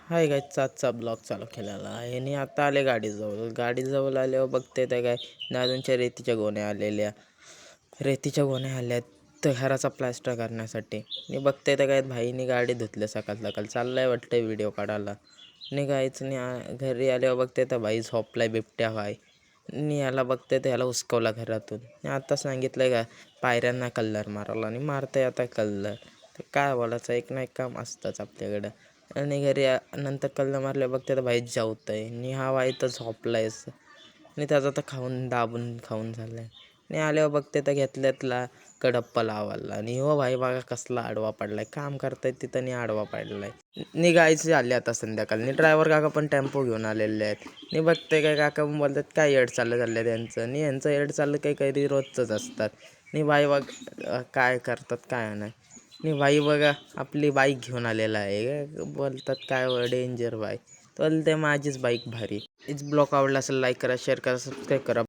हाय गाईजचा आजचा ब्लॉग चालू केलेला आहे आणि आता आले गाडीजवळ आल्यावर बघते तर काय दादूंच्या रेतीच्या गोण्या आल्या तर घराचा प्लास्टर करण्यासाठी. मी बघते तर काय भाईने गाडी धुतली सकाळ सकाळ चाललाय वाटतं व्हिडिओ काढायला. आणि घरी आल्यावर बघते तर भाई झोपलाय बिबट्या भाई. आणि याला बघते तर याला हुसकवला घरातून. आता सांगितलंय का पायऱ्यांना कलर मारायला आणि मारतंय आता कलर. तर काय बोलायचं, एक ना एक काम असतंच आपल्याकडं. आणि नंतर कल्ला मारल्या बघते तर भाई जेवतंय आणि हा भाई तर झोपलायच आणि त्याचा तर खाऊन झालाय. आणि आल्यावर बघते तर घेतल्यातला कडप्पा लावायला आणि हो भाई बघा कसला आडवा पडलाय. काम करताय तिथं आणि आडवा पडलाय. निघायचे आले आता संध्याकाळी आणि ड्रायव्हर काका पण टेम्पो घेऊन आलेले आहेत. आणि बघते काय काका बोलतात काय येड चाललं झालं त्यांचं आणि यांचं येड चाललं काही रोजचंच असतात. आणि भाई बघ काय करतात काय नाही. आणि भाई बघा आपली बाईक घेऊन आलेला आहे. बोलतात काय डेंजर बाईक. तर ते माझीच बाईक भारी. इच ब्लॉग आवडला असेल लाईक करा, शेअर करा, सबस्क्राईब करा.